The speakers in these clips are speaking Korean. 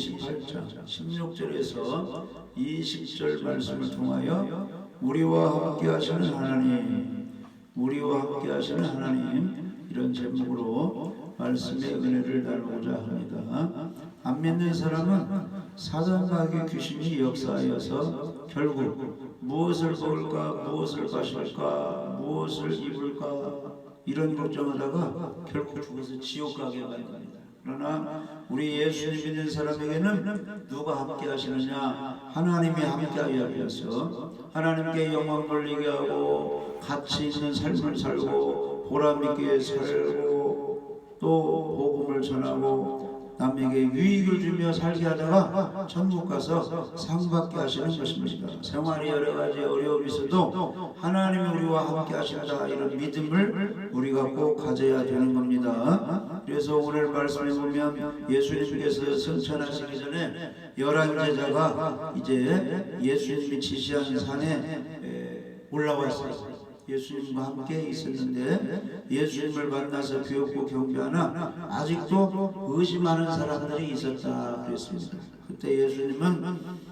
28장 16절에서 20절 말씀을 통하여 우리와 함께 하시는 하나님, 우리와 함께 하시는 하나님, 이런 제목으로 말씀의 은혜를 나누고자 합니다. 안 믿는 사람은 사단과 악의 귀신이 역사하여서 결국 무엇을 먹을까, 무엇을 마실까, 무엇을 입을까 이런 걱정하다가 결국 죽어서 지옥 가게 만듭니다. 그러나 우리 예수님 믿는 사람에게는 누가 함께 하시느냐? 하나님이 함께 하셔서 하나님께 영광 돌리게 하고 가치 있는 삶을 살고 보람있게 살고 또 복음을 전하고 남에게 유익을 주며 살게 하다가 천국 가서 상 받게 하시는 것입니다. 생활이 여러 가지 어려움이 있어도 하나님이 우리와 함께 하신다, 이런 믿음을 우리가 꼭 가져야 되는 겁니다. 그래서 오늘 말씀에 보면 예수님께서 승천하시기 전에 11제자가 이제 예수님이 지시한 산에 올라왔어요. 예수님과 함께 있었는데 예수님을 만나서 배웠고 경배하나 아직도 의심하는 사람들이 있었다 그랬습니다. 그때 예수님은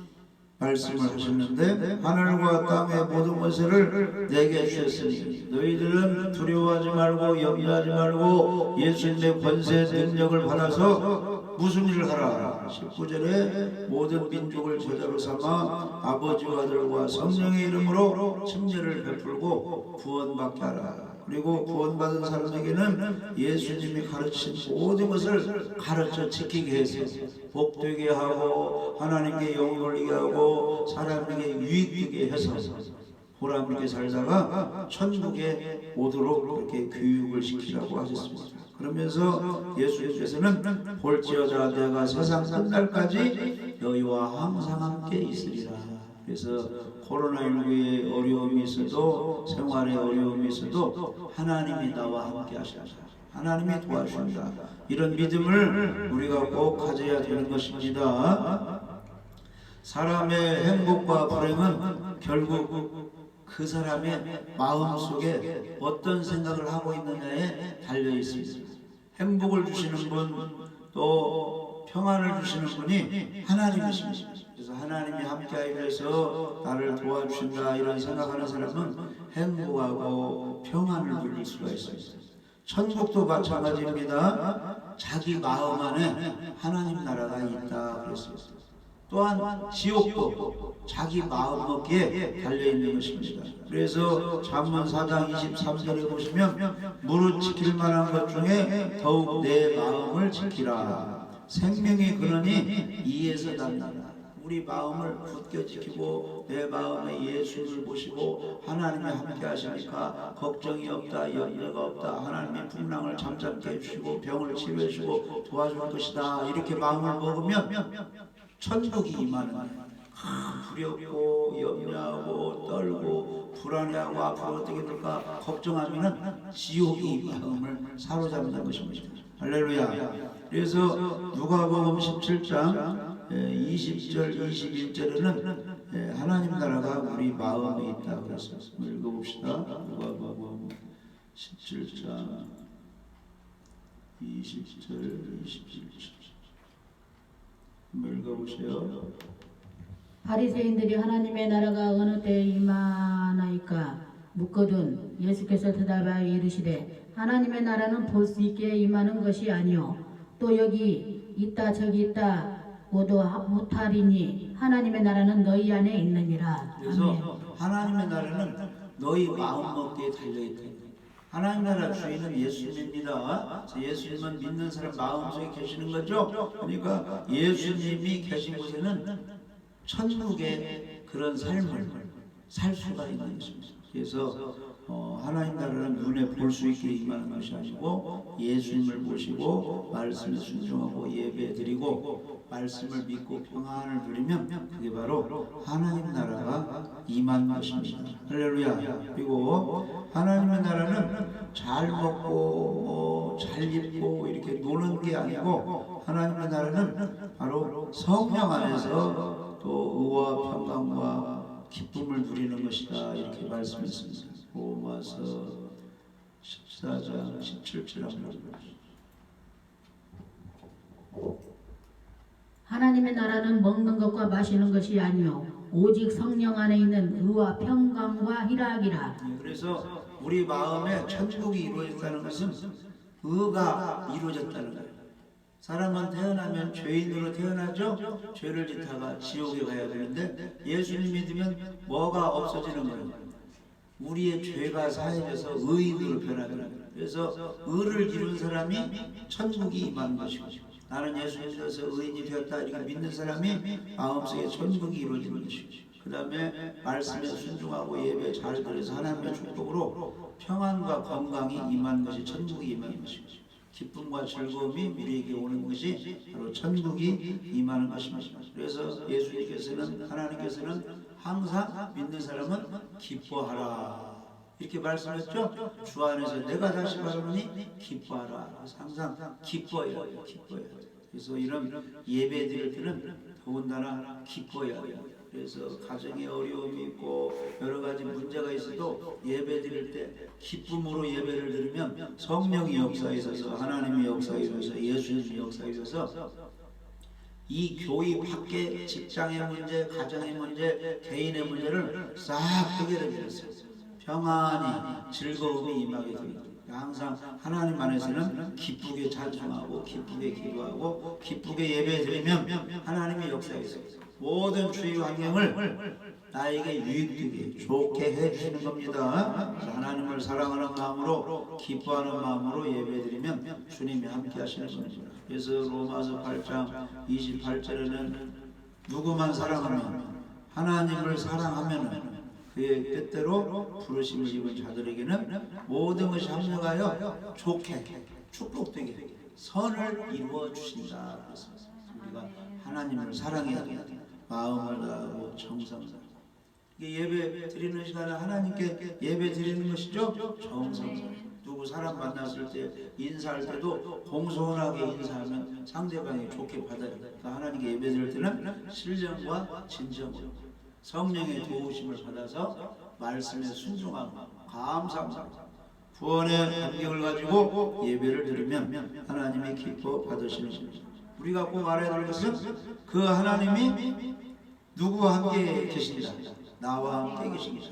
말씀을 하셨는데 하늘과 땅의 모든 것을 내게 주셨으니 너희들은 두려워하지 말고 염려하지 말고 예수님의 권세 능력을 받아서 무슨 일을 하라. 19절에 모든 민족을 제자로 삼아 아버지와 아들과 성령의 이름으로 침례를 베풀고 구원받게 하라. 그리고 구원받은 사람에게는 예수님이 가르친 모든 것을 가르쳐 지키게 해서 복되게 하고 하나님께 영광 돌리게 하고 사람에게 유익되게 해서 보람있게 살다가 천국에 오도록 그렇게 교육을 시키라고 하셨습니다. 그러면서 예수님께서는 볼지어다 내가 세상 끝날까지 너희와 항상 함께 있으리라. 그래서 코로나19의 어려움이 있어도 생활에 어려움이 있어도 하나님이 나와 함께 하신다, 하나님이 도와주신다, 이런 믿음을 우리가 꼭 가져야 되는 것입니다. 사람의 행복과 불행은 결국 그 사람의 마음속에 어떤 생각을 하고 있느냐에 달려 있습니다. 행복을 주시는 분, 또 평안을 주시는 분이 하나님이십니다. 그래서 하나님이 함께하여서 나를 도와주신다 이런 생각하는 사람은 행복하고 평안을 누릴 수가 있습니다. 천국도 마찬가지입니다. 자기 마음 안에 하나님 나라가 있다 그랬습니다. 또한 지옥도 자기 마음먹기에 달려있는 것입니다. 그래서 잠언 4장 23절에 보시면 무릇 지킬 만한 것 중에 더욱 내 마음을 지키라. 생명의 근원이 이에서 납니다. 우리 마음을 굳게 지키고 내 마음에 예수를 모시고 하나님이 함께 하시니까 걱정이 없다, 염려가 없다, 하나님이 풍랑을 잠잠게 해주시고 병을 치료해 주시고 도와줄 것이다, 이렇게 마음을 먹으면 천국이 임하는 두렵고 염려하고 떨고 불안해하고 앞으로 어떻게 될까 걱정하면 지옥이 마음을 사로잡는 것입니다. 할렐루야. 그래서 누가복음 17장 20절 21절에는 하나님 나라가 우리 마음에 있다 그래서 읽어봅시다. 누가복음 17장 20절 21절 읽어보세요. 바리새인들이 하나님의 나라가 어느 때에 임하나이까 묻거든 예수께서 대답하여 이르시되 하나님의 나라는 볼 수 있게 임하는 것이 아니요 또 여기 있다 저기 있다 모두 못하리니 하나님의 나라는 너희 안에 있느니라. 그래서 아멘. 하나님의 나라는 너희 마음먹기에 달려있다. 하나님 나라 주인은 예수님입니다. 예수님은 믿는 사람 마음속에 계시는 거죠. 그러니까 예수님이 계신 곳에는 천국의 그런 삶을 살 수가 있는 것입니다. 그래서 하나님 나라는 눈에 볼 수 있게 임하는 것이 아니고 예수님을 모시고 말씀에 순종하고 예배드리고 말씀을 믿고 평안을 누리면 그게 바로 하나님 나라가 임한 것입니다. 할렐루야. 그리고 하나님의 나라는 잘 먹고 잘 입고 이렇게 노는 게 아니고 하나님의 나라는 바로 성령 안에서 또 의와 평강과 기쁨을 누리는 것이다 이렇게 말씀했습니다. 로마서 14장 17절 하나님의 나라는 먹는 것과 마시는 것이 아니요 오직 성령 안에 있는 의와 평강과 희락이라. 그래서 우리 마음에 천국이 이루어졌다는 것은 의가 이루어졌다는 거예요. 사람은 태어나면 죄인으로 태어나죠. 죄를 짓다가 지옥에 가야 되는데 예수님 믿으면 뭐가 없어지는 거예요. 우리의 죄가 사해져서 의인으로 변하는 거예요. 그래서 의를 이룬 사람이 천국이 임하는 것이고, 나는 예수 믿어서 의인이 되었다 이렇게 믿는 사람이 마음속에 천국이 이루어지는 것이고, 그 다음에 말씀에 순종하고 예배 잘 드려서 하나님의 축복으로 평안과 건강이 임하는 것이 천국이 임하는 것이고, 기쁨과 즐거움이 우리에게 오는 것이 바로 천국이 임하는 것입니다. 그래서 예수님께서는, 하나님께서는 항상 믿는 사람은 기뻐하라 이렇게 말씀했죠. 주 안에서 내가 다시 바르니 기뻐하라. 항상 기뻐해야 해요. 기뻐해야 돼요. 그래서 이런 예배 드릴 때는 더군다나 기뻐해야 돼요. 그래서 가정에 어려움이 있고 여러 가지 문제가 있어도 예배 드릴 때 기쁨으로 예배를 드리면 성령이 역사에 있어서, 하나님의 역사에 있어서, 예수님의 역사에 있어서 이 교회 밖에 직장의 문제, 가정의 문제, 개인의 문제를 싹 해결해 주셨어요. 평안히 즐거움이 임하게 됩니다. 항상 하나님 안에서는 기쁘게 찬송하고 기쁘게 기도하고 기쁘게 예배 드리면 하나님의 역사에 있어요. 모든 주의 환경을 나에게 유익되게 좋게 해주시는 겁니다. 하나님을 사랑하는 마음으로, 기뻐하는 마음으로 예배드리면 주님이 함께 하시는 겁니다. 그래서 로마서 8장 28절에는 누구만 사랑하면, 하나님을 사랑하면 그의 뜻대로 부르심을 입은 자들에게는 모든 것이 합력하여 좋게, 축복되게 선을 이루어 주신다. 그래서 우리가 하나님을 사랑해야 돼요. 마음을 다하고 정성을 다하고. 예배 드리는 시간에 하나님께 예배 드리는 것이죠. 정성. 누구 사람 만났을 때 인사할 때도 공손하게 인사하면 상대방이 좋게 받아요. 그러니까 하나님께 예배 드릴 때는 신령과 진정으로 성령의 도우심을 받아서 말씀에 순종하고 감사하고 구원의 감격을 가지고 예배를 드리면 하나님이 기뻐 받으시는 겁니다. 우리가 꼭 알아야 될 것은 그 하나님이 누구와 함께 계신다. 나와 함께 계십니다.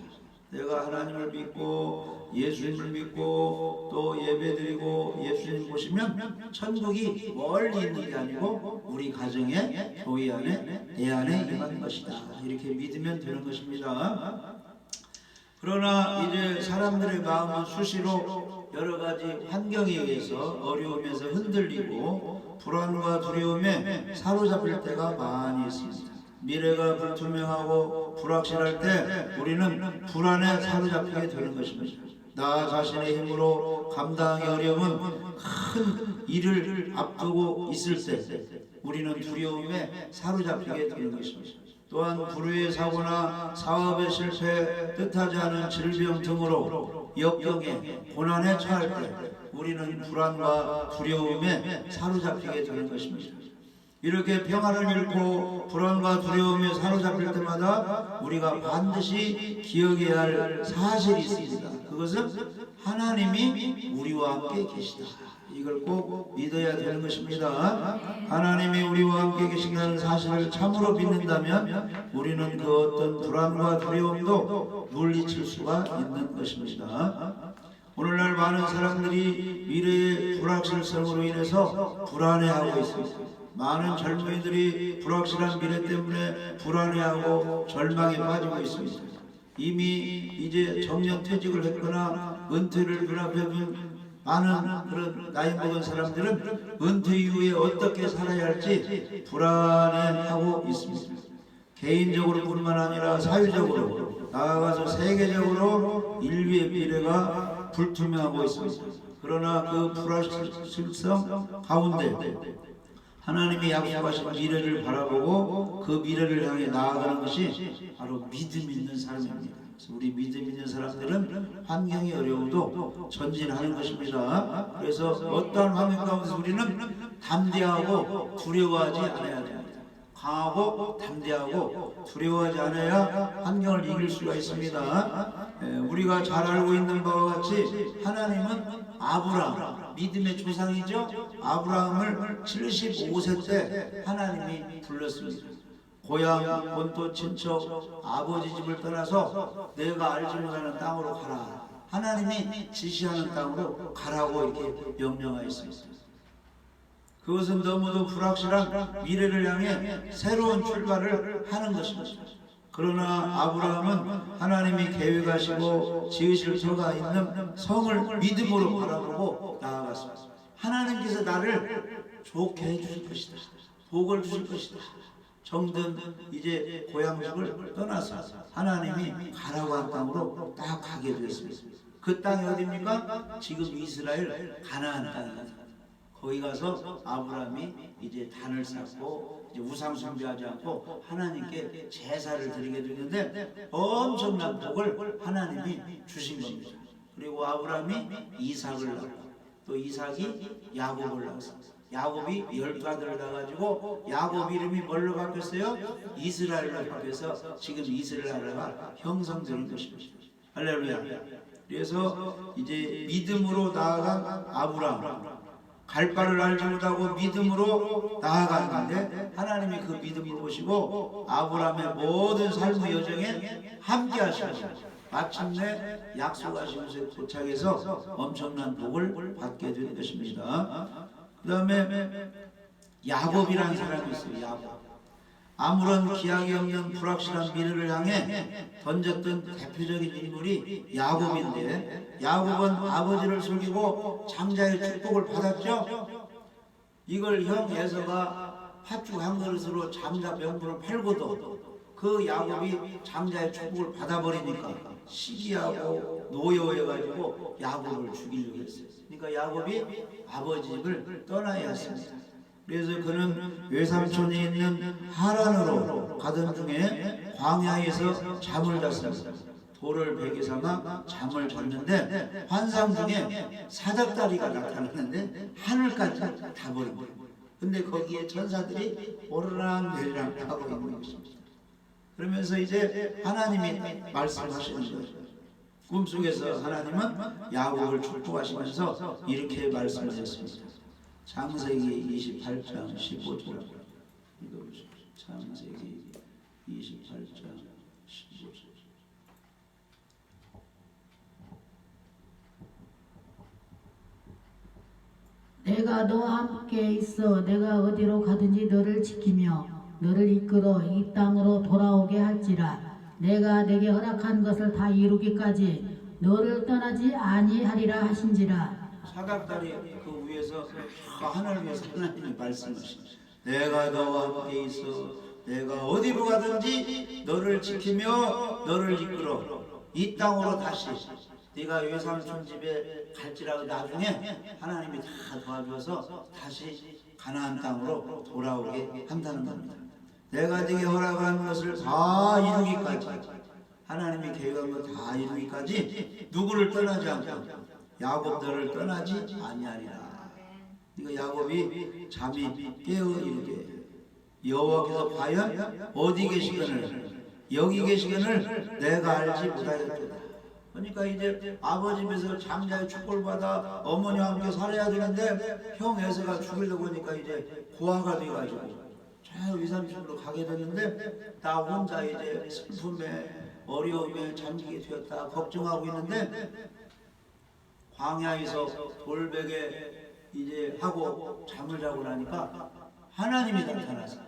내가 하나님을 믿고 예수님을 믿고 또 예배드리고 예수님 보시면 천국이 멀리 있는 게 아니고 우리 가정에, 교회 안에, 내 안에 임하는 것이다. 이렇게 믿으면 되는 것입니다. 그러나 이제 사람들의 마음은 수시로 여러 가지 환경에 의해서 어려움에서 흔들리고 불안과 두려움에 사로잡힐 때가 많이 있습니다. 미래가 불투명하고 불확실할 때 우리는 불안에 사로잡히게 되는 것입니다. 나 자신의 힘으로 감당하기 어려운 큰 일을 앞두고 있을 때 우리는 두려움에 사로잡히게 되는 것입니다. 또한 불의의 사고나 사업의 실패, 뜻하지 않은 질병 등으로 역경에 고난에 처할 때 우리는 불안과 두려움에 사로잡히게 되는 것입니다. 이렇게 평안을 잃고 불안과 두려움에 사로잡힐 때마다 우리가 반드시 기억해야 할 사실이 있습니다. 그것은 하나님이 우리와 함께 계시다. 이걸 꼭 믿어야 되는 것입니다. 하나님이 우리와 함께 계신다는 사실을 참으로 믿는다면 우리는 그 어떤 불안과 두려움도 물리칠 수가 있는 것입니다. 오늘날 많은 사람들이 미래의 불확실성으로 인해서 불안해하고 있습니다. 많은 젊은이들이 불확실한 미래 때문에 불안해하고 절망에 빠지고 있습니다. 이미 이제 정년퇴직을 했거나 은퇴를 눈앞에 둔 많은 그런 나이 먹은 사람들은 은퇴 이후에 어떻게 살아야 할지 불안해하고 있습니다. 개인적으로 뿐만 아니라 사회적으로, 나아가서 세계적으로 인류의 미래가 불투명하고 있습니다. 그러나 그 불확실성 가운데 하나님이 약속하신 미래를 바라보고 그 미래를 향해 나아가는 것이 바로 믿음 있는 삶입니다. 그래서 우리 믿음 있는 사람들은 환경이 어려워도 전진하는 것입니다. 그래서 어떠한 환경 가운데 우리는 담대하고 두려워하지 않아야 됩니다. 강하고 담대하고 두려워하지 않아야 환경을 이길 수가 있습니다. 우리가 잘 알고 있는 바와 같이 하나님은 아브라함, 믿음의 조상이죠. 아브라함을 75세 때 하나님이 불렀습니다. 고향, 본토, 친척, 아버지 집을 떠나서 내가 알지 못하는 땅으로 가라. 하나님이 지시하는 땅으로 가라고 이렇게 명령하였습니다. 그것은 너무도 불확실한 미래를 향해 새로운 출발을 하는 것입니다. 그러나 아브라함은 하나님이 계획하시고 지으실 터가 있는 성을 믿음으로 바라보고 나아갔습니다. 하나님께서 나를 좋게 해주실 것이다. 복을 주실 것이다. 정든 이제 고향집을 떠나서 하나님이 가라고 한 땅으로 딱 가게 되었습니다. 그 땅이 어디입니까? 지금 이스라엘 가나안 땅입니다. 거기 가서 아브라함이 이제 단을 쌓고 이제 우상 숭배하지 않고 하나님께 제사를 드리게 되는데 엄청난 복을 하나님이 주신 겁니다. 그리고 아브라함이 이삭을 낳고 또 이삭이 야곱을 낳았습니다. 야곱이 12아들을 낳아가지고 야곱 이름이 뭘로 바뀌었어요? 이스라엘로 바뀌어서 지금 이스라엘 나라가 형성되는 것입니다. 할렐루야. 그래서 이제 믿음으로 나아간 아브라함, 갈 바를 알지 못하고 믿음으로 나아갔는데 하나님이 그 믿음을 보시고 아브라함의 모든 삶의 여정에 함께 하시고 마침내 약속하신 곳에 도착해서 엄청난 복을 받게 된 것입니다. 그 다음에 야곱이라는 사람이 있어요. 야곱. 아무런 기약이 없는 불확실한 미래를 향해 던졌던 대표적인 인물이 야곱인데, 야곱은 아버지를 속이고 장자의 축복을 받았죠. 이걸 형 에서가 팥죽 한 그릇으로 장자 명분을 팔고도 그 야곱이 장자의 축복을 받아버리니까 시기하고 노여워해가지고 야곱을 죽이려고 했어요. 그러니까 야곱이 아버지 집을 떠나야 했습니다. 그래서 그는 외삼촌이 있는 하란으로 가던 중에 광야에서 잠을 잤습니다. 돌을 베개 삼아 잠을 잤는데 환상 중에 사닥다리가 나타났는데 하늘까지 다 버린 거예요. 근데 거기에 천사들이 오르락내리락 하고 있는 것입니다. 그러면서 이제 하나님이 말씀하시는 거예요. 꿈속에서 하나님은 야곱을 축복하시면서 이렇게 말씀하셨습니다. 창세기 28장 15절 읽어보십시오. 창세기 28장 15절. 내가 너와 함께 있어 내가 어디로 가든지 너를 지키며 너를 이끌어 이 땅으로 돌아오게 할지라. 내가 내게 허락한 것을 다 이루기까지 너를 떠나지 아니하리라 하신지라. 사각다리 그 위에서 하늘 위에서 하나님이 말씀하십니다. 내가 너와 함께 있어 내가 어디로 가든지 너를 지키며 너를 이끌어 이 땅으로 다시 네가 외삼촌 집에 갈지라도 나중에 하나님이 다 도와줘서 다시 가나안 땅으로 돌아오게 한다는 겁니다. 내가 네게 허락한 것을 다 이루기까지, 하나님이 계획한 것 다 이루기까지 누구를 떠나지 않고 야곱들을 떠나지 아니하리라. 이거 야곱이 잠이 깨어 이르되 여호와께서 과연 어디 계시거늘 여기 계시거늘 내가 알지 못하였도다. 그러니까 이제 아버지 집에서 장자의 축복을 받아 어머니와 함께 살아야 되는데 형 에서가 죽이려고 하니까 이제 고아가 돼가지고 저 위삼촌으로 가게 됐는데 나 혼자 이제 슬픔에 어려움에 잠기게 되었다 걱정하고 있는데 광야에서 돌베개 이제 하고 잠을 자고 나니까 하나님이 나타나서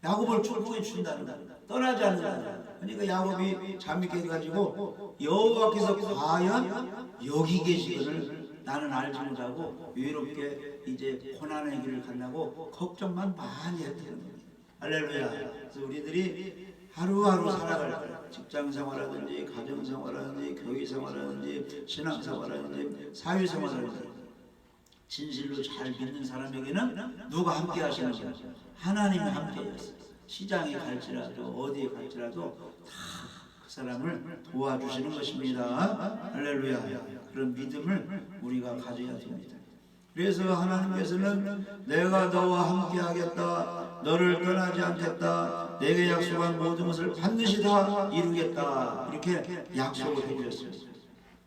야곱을 축복해 준다는 거야. 떠나지 않는다. 그러니까 야곱이 잠이 깨가지고 여호와께서 과연 여기 계시거늘 나는 알지 못하고 외롭게 이제 고난의 길을 간다고 걱정만 많이 했다는 거야. 할렐루야. 그래서 우리들이 하루하루 살아갈 때 직장생활하든지 가정생활하든지 교회생활하든지 신앙생활하든지 사회생활하든지 진실로 잘 믿는 사람에게는 누가 함께 하시는 거야? 하나님이 함께 하셨어요. 시장에 갈지라도 어디에 갈지라도 다 그 사람을 도와주시는 것입니다. 할렐루야. 그런 믿음을 우리가 가져야 됩니다. 그래서 하나님께서는 내가 너와 함께 하겠다 너를 떠나지 않겠다. 내게 약속한 모든 것을 반드시 다 이루겠다. 이렇게 약속을 해주셨어요.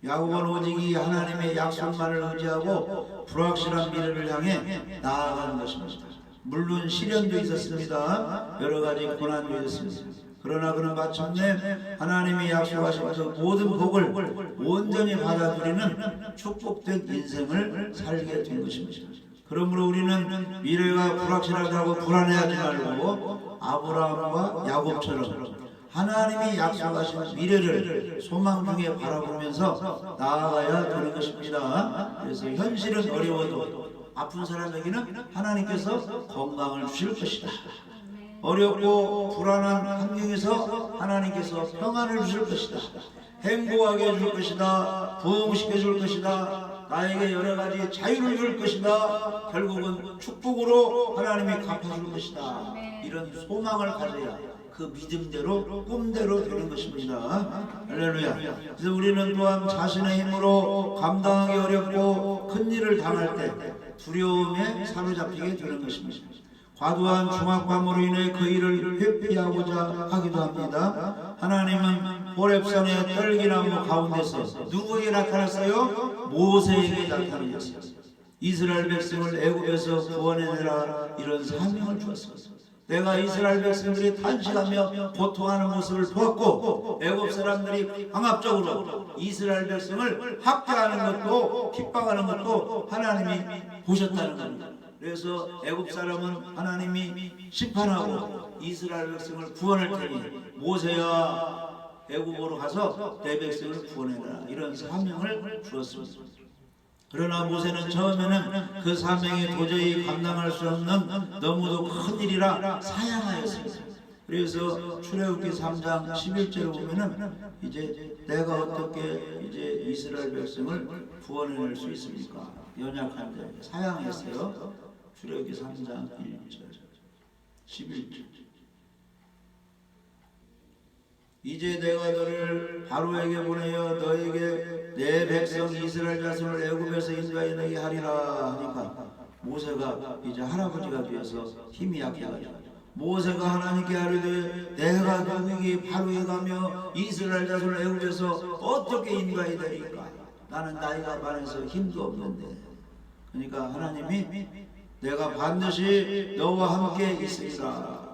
야곱은 오직 이 하나님의 약속만을 의지하고 불확실한 미래를 향해 나아가는 것입니다. 물론 시련도 있었습니다. 여러 가지 고난도 있었습니다. 그러나 그는 마침내 하나님이 약속하신 그 모든 복을 온전히 받아들이는 축복된 인생을 살게 된 것입니다. 그러므로 우리는 미래가 불확실하다고 불안해하지 말고 아브라함과 야곱처럼 하나님이 약속하신 미래를 소망 중에 바라보면서 나아가야 되는 것입니다. 그래서 현실은 어려워도 아픈 사람에게는 하나님께서 건강을 주실 것이다. 어렵고 불안한 환경에서 하나님께서 평안을 주실 것이다. 행복하게 해줄 것이다. 부흥시켜 줄 것이다. 나에게 여러 가지 자유를 줄 것이다. 결국은 축복으로 하나님이 갚아줄 것이다. 이런 소망을 가져야 그 믿음대로 꿈대로 되는 것입니다. 할렐루야. 그래서 우리는 또한 자신의 힘으로 감당하기 어렵고 큰 일을 당할 때 두려움에 사로잡히게 되는 것입니다. 과도한 중압감으로 인해 그 일을 회피하고자 하기도 합니다. 하나님은 호렙산의 떨기나무 가운데서 누구에게 나타났어요? 모세에게 나타나셨어요. 이스라엘 백성을 애굽에서 구원해내라, 이런 사명을 주었습니다. 내가 이스라엘 백성들이 탄식하며 고통하는 모습을 보았고 애굽 사람들이 강압적으로 이스라엘 백성을 학대하는 것도 핍박하는 것도 하나님이 보셨다는 겁니다. 그래서 애굽 사람은 하나님이 심판하고 이스라엘 백성을 구원할 테니 모세야 애굽으로 가서 내 백성을 구원해라, 이런 사명을 주었습니다. 그러나 모세는 처음에는 그 사명이 도저히 감당할 수 없는 너무도 큰 일이라 사양하였습니다. 그래서 출애굽기 3장 11절을 보면은 이제 내가 어떻게 이제 이스라엘 백성을 구원해낼 수 있습니까? 연약한 자 사양했어요. 출애굽기 3장 1절 11절. 이제 내가 너를 바로에게 보내어 너에게 내 백성 이스라엘 자손을 애굽에서 인도하여 너에게 하리라 하니까 모세가 이제 할아버지가 되어서 힘이 약해가지고 모세가 하나님께 하려되 내가 누구에게 바로에 가며 이스라엘 자손을 애굽에서 어떻게 인도하여 되리까? 나는 나이가 많아서 힘도 없는데. 그러니까 하나님이 내가 반드시 너와 함께 있으리라.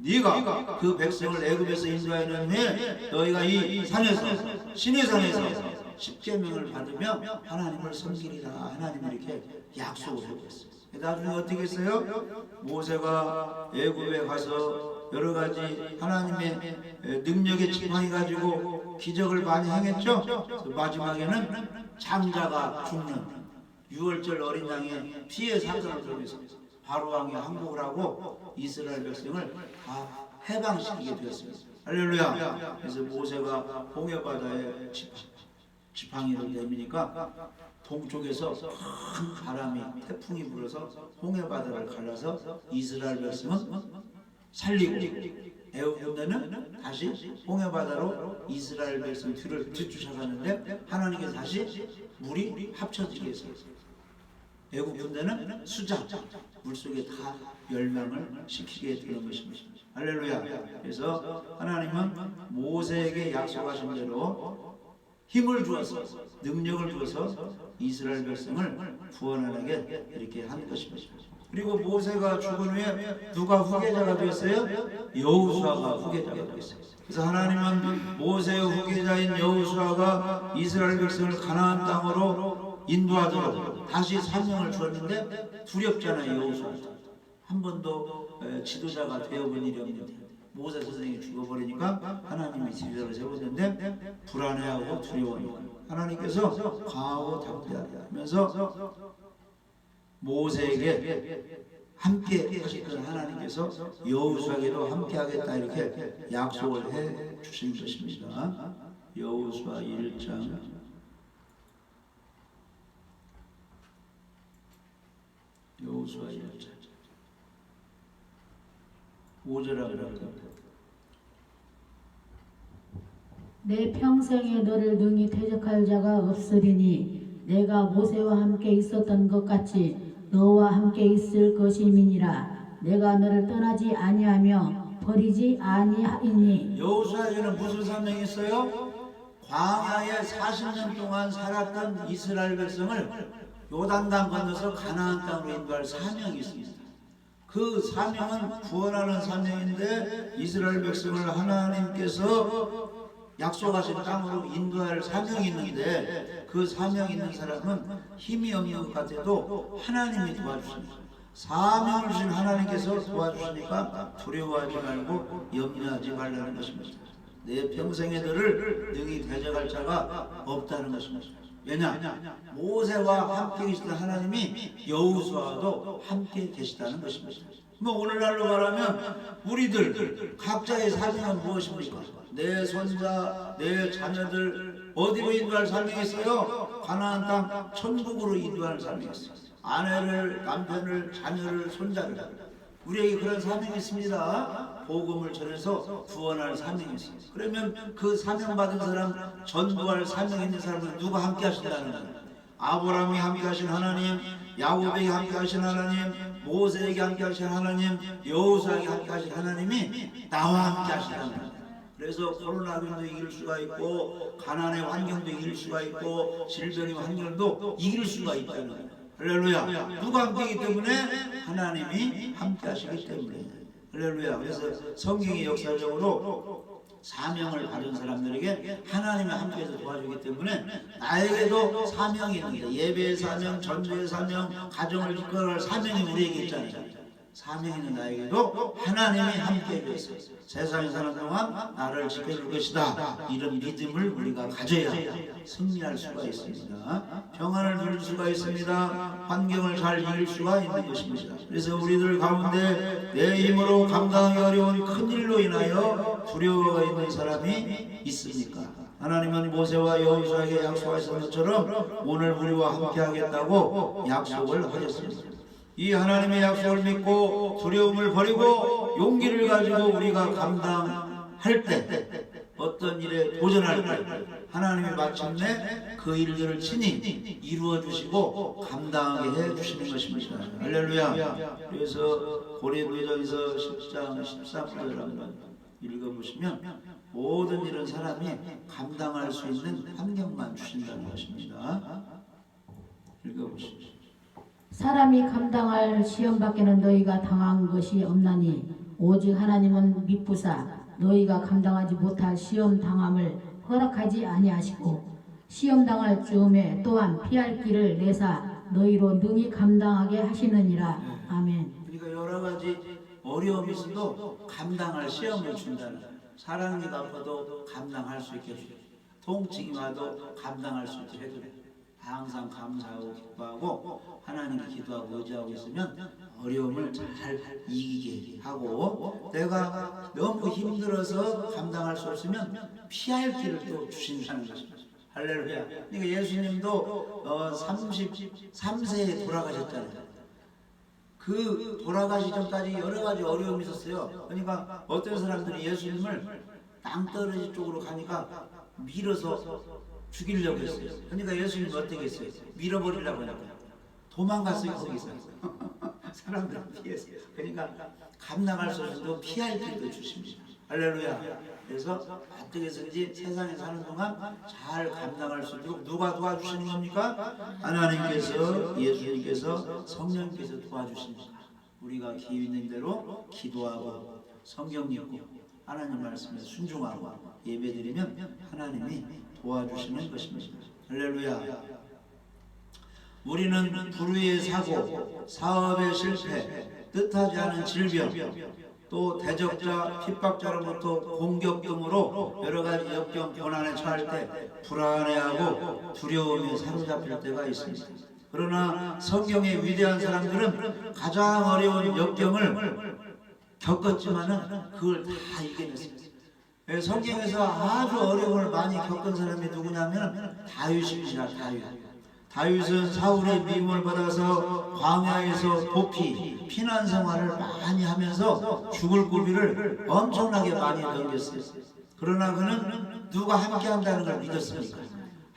네가 그 백성을 애굽에서 인도하는 후에 너희가 이 산에서 신의 산에서 십계명을 받으며 하나님을 섬기리라. 하나님이 이렇게 약속을 해줬어요. 나중에 어떻게 했어요? 모세가 애굽에 가서 여러 가지 하나님의 능력의 지팡이 가지고 기적을 많이 행했죠. 마지막에는 장자가 죽는 유월절 어린 양의 피의 사건을 통해서 바로왕이 항복을 하고 이스라엘 백성을 다 해방시키게 되었습니다. 할렐루야. 그래서 모세가 홍해바다에 지팡이를 내미니까 동쪽에서 큰 바람이 태풍이 불어서 홍해바다를 갈라서 이스라엘 백성은 살리고 애굽 군대는 다시 홍해바다로 이스라엘 백성 뒤를 뒤쫓아가는데 하나님께서 다시 물이 합쳐지게 했어요. 애굽 군대는 수장 물속에 다 멸망을 시키게 되는 것입니다. 할렐루야. 그래서 하나님은 모세에게 약속하신 대로 힘을 주어서 능력을 주어서 이스라엘 백성을 구원하게 이렇게 한 것입니다. 그리고 모세가 죽은 후에 누가 후계자가 되었어요? 여호수아가 후계자가 되었어요. 그래서 하나님은 모세의 후계자인 여호수아가 이스라엘 백성을 가나안 땅으로 인도하도록 다시 사명을 주었는데 두렵잖아요. 여호수아 한 번도 지도자가 되어본 일이 없는데 모세 선생이 죽어버리니까 하나님이 지도자를 세웠는데 불안해하고 두려워하고 하나님께서 강하고 담대하면서 모세에게 함께 하시던 하나님께서 여호수아에게도 함께 하겠다 이렇게 약속을 해 주신 것입니다. 여호수아 1장 5절하고 내 평생에 너를 능히 대적할 자가 없으리니 내가 모세와 함께 있었던 것 같이 너와 함께 있을 것임이니라. 내가 너를 떠나지 아니하며 버리지 아니하리니. 여호수아에게는 무슨 사명이 있어요? 광야에 40년 동안 살았던 이스라엘 백성을 요단강 건너서 가나안 땅으로 인도할 사명이 있습니다. 그 사명은 구원하는 사명인데 이스라엘 백성을 하나님께서 약속하신 땅으로 인도할 사명이 있는데 그 사명 있는 사람은 힘이 없는 것 같아도 하나님이 도와주십니다. 사명을 주신 하나님께서 도와주시니까 두려워하지 말고 염려하지 말라는 것입니다. 내 평생의 너를 능히 대적할 자가 없다는 것입니다. 왜냐? 모세와 함께 계시던 하나님이 여호수아와도 함께 계시다는 것입니다. 뭐 오늘날로 말하면 우리들 각자의 사명은 무엇입니까? 내 손자, 내 자녀들 어디로 인도할 사명이 있어요? 가나안 땅 천국으로 인도할 사명이 있어요. 아내를, 남편을, 자녀를, 손자를 우리에게 그런 사명이 있습니다. 복음을 전해서 구원할 사명이 있어요. 그러면 그 사명 받은 사람, 전도할 사명 있는 사람은 누가 함께 하신다는 거예요? 아브라함이 함께 하신 하나님, 야곱에게 함께 하신 하나님, 모세에게 함께 하신 하나님, 여호수아에게 함께 하신 하나님이 나와 함께 하신다는 거예요. 그래서 코로나vir도 이길 수가 있고 가난의 환경도 이길 수가 있고 질병의 환경도 이길 수가 있다는 거예요. 할렐루야. 누가 함께이기 때문에? 하나님이 함께 하시기 때문에. 할렐루야. 그래서 성경이 역사적으로 사명을 받은 사람들에게 하나님이 함께해서 도와주기 때문에 나에게도 사명이 있는데 예배의 사명, 전도의 사명, 가정을 이끌어갈 사명이 우리에게 있잖아요. 사명 있는 나에게도 하나님이 함께 해주세요. 세상에 사는 동안 나를 지켜줄 것이다. 이런 믿음을 우리가 가져야 승리할 수가 있습니다. 평안을 누릴 수가 있습니다. 환경을 잘 이길 수가 있는 것입니다. 그래서 우리들 가운데 내 힘으로 감당하기 어려운 큰 일로 인하여 두려워가 있는 사람이 있습니까? 하나님은 모세와 여호수아에게 약속하신 것처럼 오늘 우리와 함께 하겠다고 약속을 하셨습니다. 이 하나님의 약속을 믿고 두려움을 버리고 용기를 가지고 우리가 감당할 때 어떤 일에 도전할 때 하나님이 마침내 그 일들을 친히 이루어 주시고 감당하게 해 주시는 것입니다. 할렐루야. 그래서 고린도전서 10장 13절을 한번 읽어보시면 모든 일은 사람이 감당할 수 있는 환경만 주신다는 것입니다. 읽어보십시오. 사람이 감당할 시험밖에는 너희가 당한 것이 없나니 오직 하나님은 미쁘사 너희가 감당하지 못할 시험 당함을 허락하지 아니하시고 시험 당할 즈음에 또한 피할 길을 내사 너희로 능히 감당하게 하시느니라. 아멘. 그러니까 여러 가지 어려움이 있어도 감당할 시험을 준다는 거예요. 사랑이 아파도 감당할 수 있게 해주고 통증이 와도 감당할 수 있게 해주고 항상 감사하고 기뻐하고 하나님께 기도하고 의지하고 있으면 어려움을 잘 이기게 하고 내가 너무 힘들어서 감당할 수 없으면 피할 길을 또 주신다는 것입니다. 할렐루야. 그러니까 예수님도 33세에 돌아가셨잖아요. 그 돌아가시 전까지 여러 가지 어려움이 있었어요. 그러니까 어떤 사람들이 예수님을 땅떨어지 쪽으로 가니까 밀어서 죽이려고 했어요. 그러니까 예수님이 어떻게 했어요? 밀어버리려고 하니까 도망갔어요. 거기서 사람들 피했어요. 그러니까 감당할 수 없어도 피할 길도 주십니다. 할렐루야. 그래서 어떻게 해서든지 세상에 사는 동안 잘 감당할 수 있도록 누가 도와주시는 겁니까? 하나님께서, 예수님께서, 성령께서 도와주십니다. 우리가 기회 있는 대로 기도하고 성경 읽고 하나님 말씀에 순종하고 예배드리면 하나님이 도와주시는 것입니다. 할렐루야. 우리는 불의의 사고, 사업의 실패, 뜻하지 않은 질병, 또 대적자, 핍박자로부터 공격 등으로 여러 가지 역경, 고난에 처할 때 불안해하고 두려움에 사로잡힐 때가 있습니다. 그러나 성경의 위대한 사람들은 가장 어려운 역경을 겪었지만은 그걸 다 이겨냈습니다. 성경에서 아주 어려움을 많이 겪은 사람이 누구냐면 다윗입니다. 다윗은 사울의 미움을 받아서 광야에서 도피, 피난 생활을 많이 하면서 죽을 고비를 엄청나게 많이 넘겼어요. 그러나 그는 누가 함께 한다는 걸 믿었으니까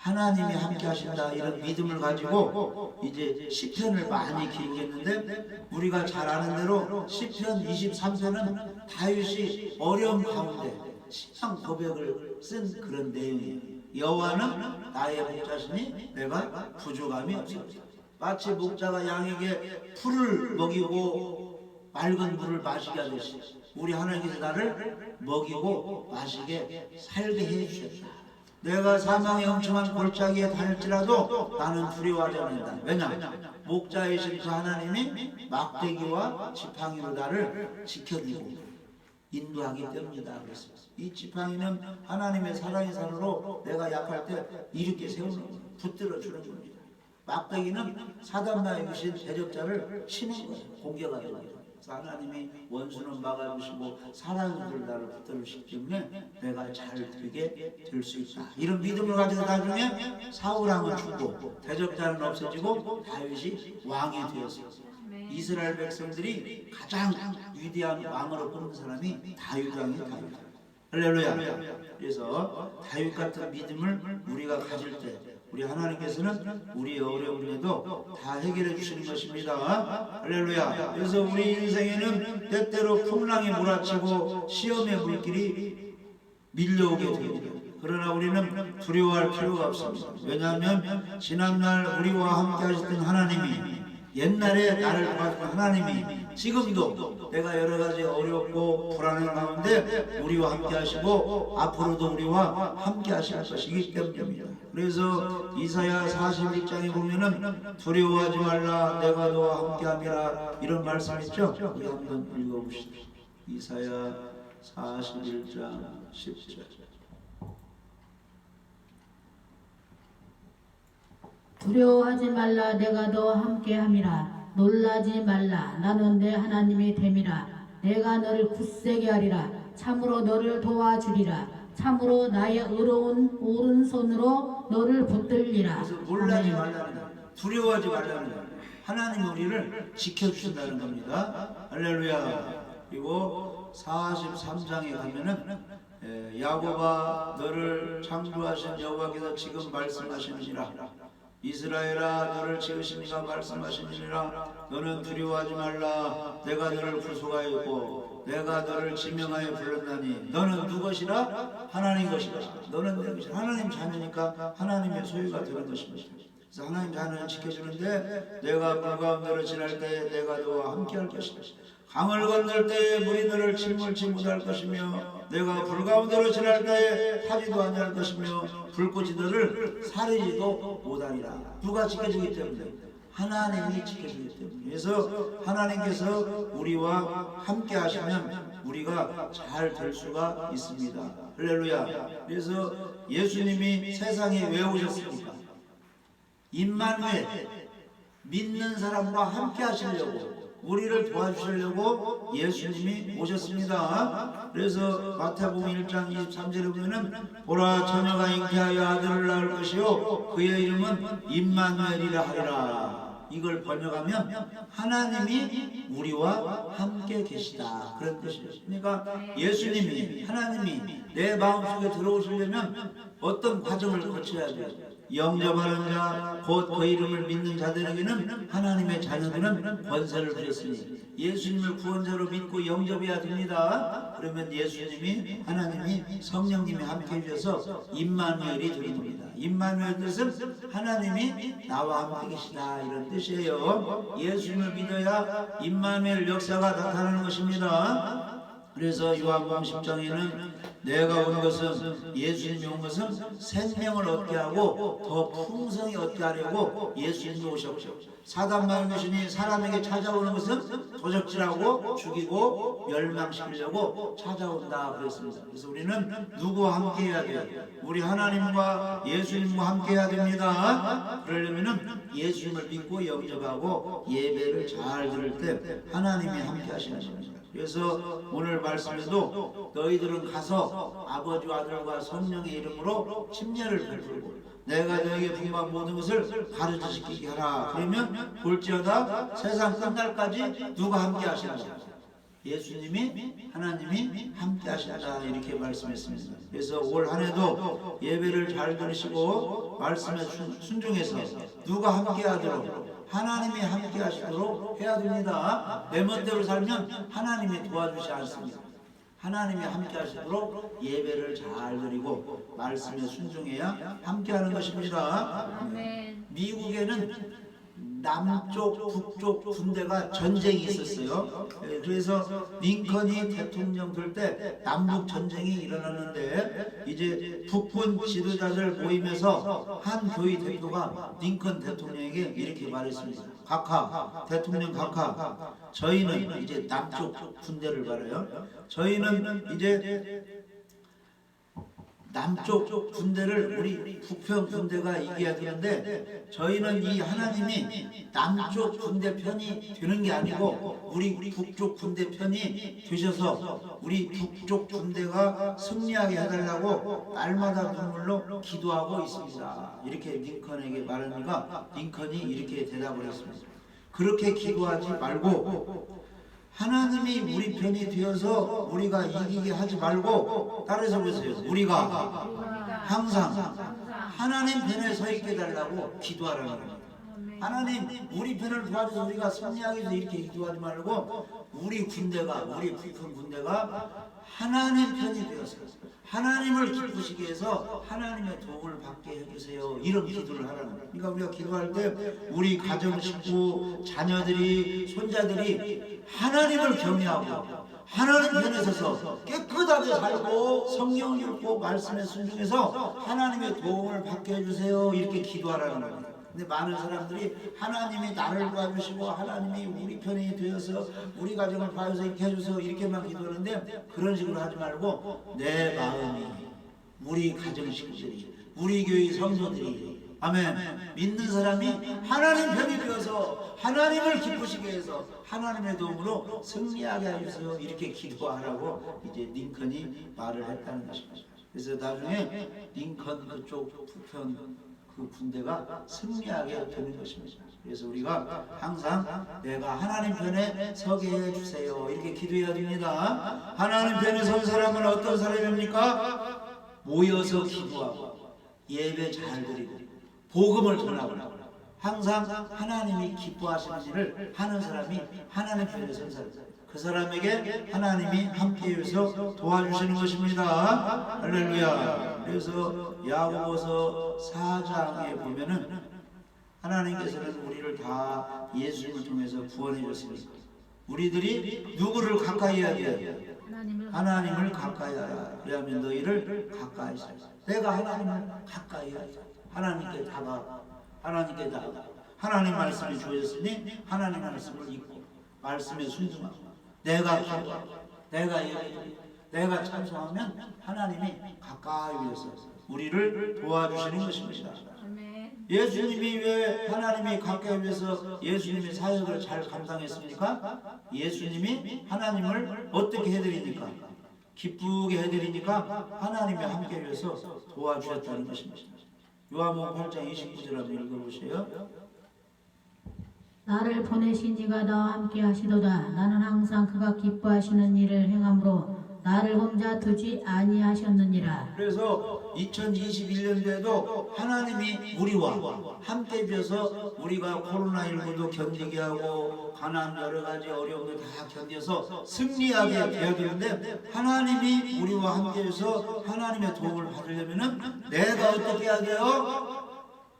하나님이 함께 하신다 이런 믿음을 가지고 이제 시편을 많이 기록했는데, 우리가 잘 아는 대로 시편 23편은 다윗이 어려움 가운데 신앙 고백을 쓴 그런 내용이에요. 여호와는 나의 목자시니 내가 부족함이 없습니다. 마치 목자가 양에게 풀을 먹이고 맑은 물을 마시게 하듯이 우리 하나님께서 나를 먹이고 마시게 살게 해주셨다. 내가 사망의 엄청한 골짜기에 다닐지라도 나는 두려워하지 않는다. 왜냐? 목자이신 그 하나님이 막대기와 지팡이로 나를 지켜주고 인도하기 때문이다. 그랬습니다. 이 지팡이는 하나님의 사랑의 산으로 내가 약할 때 이렇게 세우는 겁니다. 붙들어 주는 겁니다. 막대기는 사단마의 주신 대적자를 치는 거예요. 공격하는 거예요. 하나님이 원수는 막아주시고 사랑으로 나를 붙들으시기 때문에 내가 잘 되게 될 수 있다. 이런 믿음을 가지고 나중에 사울왕은 죽고 대적자는 없어지고 다윗이 왕이 되었어요. 이스라엘 백성들이 가장 위대한 왕으로 꼽는 사람이 다윗 왕이에요. 다윗. 할렐루야. 그래서 다윗 같은 믿음을 우리가 가질 때 우리 하나님께서는 우리의 어려움에도 다 해결해 주시는 것입니다. 할렐루야. 그래서 우리 인생에는 때때로 풍랑이 몰아치고 시험의 물길이 밀려오게 됩니다. 그러나 우리는 두려워할 필요가 없습니다. 왜냐하면 지난날 우리와 함께 하셨던 하나님이, 옛날에 나를 도와준 하나님이 지금도 내가 여러가지 어렵고 불안한 가운데 우리와 함께 하시고 앞으로도 우리와 함께 하실 것이기 때문입니다. 그래서 이사야 41장에 보면은 두려워하지 말라 내가 너와 함께 함이라 이런 말씀 있죠? 우리 한번 읽어봅시다. 이사야 41장 10절. 두려워하지 말라 내가 너와 함께함이라. 놀라지 말라 나는 내 하나님이 됨이라. 내가 너를 굳세게 하리라. 참으로 너를 도와주리라. 참으로 나의 의로운 오른손으로 너를 붙들리라. 그래서 놀라지 말라는 거예요. 두려워하지 말라는 거예요. 하나님 우리를 지켜주신다는 겁니다. 할렐루야. 그리고 43장에 가면은 야곱아 너를 창조하신 여호와께서 지금 말씀하시느니라. 이스라엘아 너를 지으신 이가 말씀하시니라. 너는 두려워하지 말라. 내가 너를 구속하였고 내가 너를 지명하여 불렀나니 너는 누구시라? 하나님 것이라. 너는 내 것이라. 하나님 자녀니까 하나님의 소유가 되는 것입니다. 그래서 하나님 자녀를 지켜주는데 내가 불 가운데로 지날 때 내가 너와 함께 할 것이다. 강을 건널 때에 물이 너를 침몰치 못할 것이며 내가 불 가운데로 지날 때에 타지도 아니할 것이며 불꽃이 너를 사르지도 못하리라. 누가 지켜주기 때문에? 하나님이 지켜주기 때문에. 그래서 하나님께서 우리와 함께 하시면 우리가 잘 될 수가 있습니다. 할렐루야. 그래서 예수님이 세상에 왜 오셨습니까? 임마누엘, 믿는 사람과 함께 하시려고, 우리를 도와주시려고 예수님이 오셨습니다. 그래서 마태복음 1장 23절에 보면은 보라 처녀가 잉태하여 아들을 낳을 것이요 그의 이름은 임마누엘이라 하리라. 이걸 번역하면 하나님이 우리와 함께 계시다 그런 뜻이에요. 그러니까 예수님이, 하나님이 내 마음속에 들어오시려면 어떤 과정을 거쳐야 돼요. 영접하는 자, 곧 그 이름을 믿는 자들에게는 하나님의 자녀들은 권세를 주셨으니 예수님을 구원자로 믿고 영접해야 됩니다. 그러면 예수님이, 하나님이, 성령님이 함께 해주셔서 임마누엘이 되는 겁니다. 임마누엘 뜻은 하나님이 나와 함께 계시다 이런 뜻이에요. 예수님을 믿어야 임마누엘 역사가 나타나는 것입니다. 그래서 요한복음 10장에는 내가 온 것은, 예수님이 온 것은 생명을 얻게 하고 더 풍성히 얻게 하려고 예수님이 오셨죠. 사단마귀 귀신이 사람에게 찾아오는 것은 도적질하고 죽이고 멸망시키려고 찾아온다 그랬습니다. 그래서 우리는 누구와 함께 해야 돼요? 우리 하나님과 예수님과 함께 해야 됩니다. 그러려면 예수님을 믿고 영접하고 예배를 잘 드릴 때 하나님이 함께 하시는 겁니다. 그래서 오늘 말씀에도 너희들은 가서 아버지와 아들과 성령의 이름으로 침례를 베풀고 내가 너에게 분부한 모든 것을 가르치시키게 하라. 그러면 볼지어다 세상 끝날까지 누가 함께 하시는가? 예수님이 하나님이 함께 하신다 이렇게 말씀했습니다. 그래서 올 한 해도 예배를 잘 들으시고 말씀에 순종해서 누가 함께 하도록 하나님이 함께 하시도록 해야 됩니다. 내 멋대로 살면 하나님이 도와주지 않습니다. 하나님이 함께 하시도록 예배를 잘 드리고 말씀에 순종해야 함께 하는 것입니다. 아멘. 미국에는 남쪽, 북쪽 군대가 전쟁이 있었어요. 그래서 링컨이 대통령 될 때 남북 전쟁이 일어났는데 이제 북군 지도자들 모임에서 한 교회 대표가 링컨 대통령에게 이렇게 말했습니다. 각하, 대통령 각하, 저희는 이제 남쪽 군대를 말해요. 저희는 이제 남쪽 군대를 우리 북편 군대가 이겨야 되는데 저희는 이 하나님이 남쪽 군대 편이 되는 게 아니고 우리 북쪽 군대 편이 되셔서 우리 북쪽 군대가 승리하게 해달라고 날마다 눈물로 기도하고 있습니다. 이렇게 링컨에게 말하니까 링컨이 이렇게 대답을 했습니다. 그렇게 기도하지 말고 하나님이 우리 편이 되어서 우리가 이기게 하지 말고 따라서 보세요. 우리가 항상 하나님 편에 서 있게 달라고 기도하라는 겁니다. 하나님 우리 편을 도와줘서 우리가 승리하기 위해서 이렇게 기도하지 말고 우리 군대가 우리 북한 군대가 하나님 편이 되어서 하나님을 기쁘시게 해서 하나님의 도움을 받게 해주세요. 이런 기도를 하라는 거예요. 그러니까 우리가 기도할 때 우리 가정 식구 자녀들이 손자들이 하나님을 경외하고 하나님 편에 서서 깨끗하게 살고 성경을 읽고 말씀에 순종해서 하나님의 도움을 받게 해주세요. 이렇게 기도하라는 거예요. 근데 많은 사람들이 하나님이 나를 도와주시고 하나님이 우리 편이 되어서 우리 가정을 봐줘서 이렇게 해줘서 이렇게만 기도하는데 그런 식으로 하지 말고 내 마음이 우리 가정 식구들이 우리 교회 성도들이 아멘 믿는 사람이 하나님 편이 되어서 하나님을 기쁘시게 해서 하나님의 도움으로 승리하게 해주세요. 이렇게 기도하라고 이제 링컨이 말을 했다는 것입니다. 그래서 나중에 링컨 그쪽 북편 그 군대가 승리하게 되는 것입니다. 그래서 우리가 항상 내가 하나님 편에 서게 해주세요. 이렇게 기도해야 됩니다. 하나님 편에 선 사람은 어떤 사람입니까? 모여서 기도하고 예배 잘 드리고 복음을 전하고 항상 하나님이 기뻐하시는 일을 하는 사람이 하나님 편에 선 사람입니다. 그 사람에게 하나님이 함께해서 도와주시는 것입니다. 할렐루야. 그래서 야고보서 4장에 보면은 하나님께서는 우리를 다 예수님을 통해서 구원해 줬습니다. 우리들이 누구를 가까이 해야 돼요? 하나님을 가까이 하라. 그러면 너희를 가까이 하라. 내가 하나님을 가까이 하라. 하나님께 다가가. 하나님께 다가가. 하나님 말씀이 주어졌으니 하나님 말씀을 읽고 말씀에 순종하고 내가 기도하고 내가 예배하고 내가 찬송하면 하나님이 가까이 오셔서 우리를 도와주시는 것입니다. 예수님이 왜 하나님이 가까이 오셔서 예수님의 사역을 잘 감당했습니까? 예수님이 하나님을 어떻게 해드리니까? 기쁘게 해드리니까 하나님이 함께 오셔서 도와주셨다는 것입니다. 요한복음 8장 29절 한번 읽어보세요. 나를 보내신 이가 나와 함께 하시도다. 나는 항상 그가 기뻐하시는 일을 행함으로 나를 혼자 두지 아니하셨느니라. 그래서 2021년도에도 하나님이 우리와 함께 주셔서 우리가 코로나19도 견디게 하고 가난 여러 가지 어려움을 다 견뎌서 승리하게 되어야 되는데 하나님이 우리와 함께 해서 하나님의 도움을 받으려면은 내가 어떻게 해야 돼요?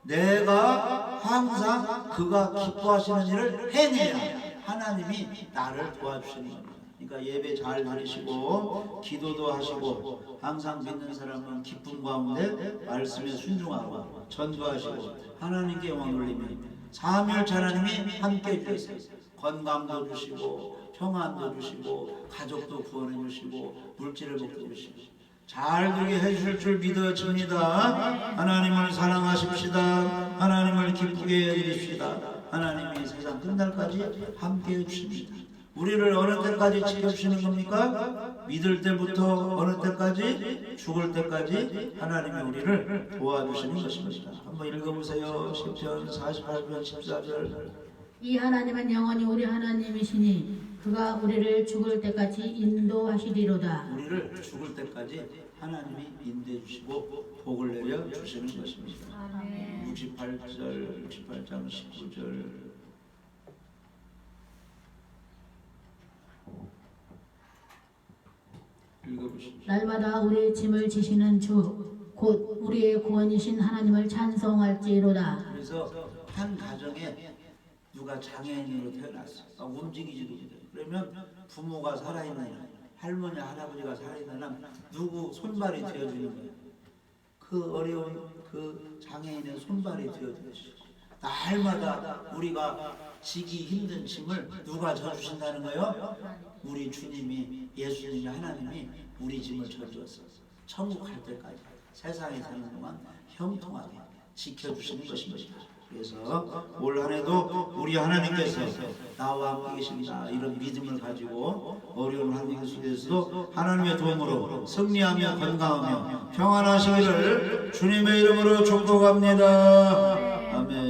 내가 항상 그가 기뻐하시는 일을 해내야 하나님이 나를 도와주시는 겁니다. 그러니까 예배 잘 드리시고 기도도 하시고 항상 믿는 사람은 기쁨 가운데 말씀에 순종하고 전도하시고 하나님께 영광 돌리며 사멸 하나님이 함께 해주세요. 건강도 주시고 평안도 주시고 가족도 구원해 주시고 물질을 먹게 주시고 잘 되게 해주실 줄 믿어집니다. 하나님을 사랑하십시다. 하나님을 기쁘게 해주십시다. 하나님이 세상 끝날까지 함께 해주십니다. 우리를 어느 때까지 지켜주시는 겁니까? 믿을 때부터 어느 때까지? 죽을 때까지 하나님이 우리를 도와주시는 것입니다. 한번 읽어보세요. 시편 48편 14절. 이 하나님은 영원히 우리 하나님이시니 그가 우리를 죽을 때까지 인도하시리로다. 우리를 죽을 때까지 하나님이 인도해 주시고 복을 내려 주시는 것입니다. 68장 19절 읽어보십시오. 날마다 우리의 짐을 지시는 주 곧 우리의 구원이신 하나님을 찬송할지로다. 그래서 한 가정에 누가 장애인으로 태어났어. 움직이지도 못해. 그러면 부모가 살아있는 할머니 할아버지가 살아있는 한 누구 손발이 되어주는 거예요. 그 어려운 그 장애인의 손발이 되어주시고 날마다 우리가 지기 힘든 짐을 누가 져주신다는 거예요? 우리 주님이 예수님이 하나님이 우리 짐을 져주었어요. 천국 갈 때까지 세상에 사는 동안 형통하게 지켜주시는 것입니다. 그래서 올 한해도 우리 하나님께서 나와 함께 계십니다. 이런 믿음을 가지고 어려운 환경 속에서도 하나님의 도움으로 승리하며 건강하며 평안하시기를 주님의 이름으로 축복합니다. 아멘.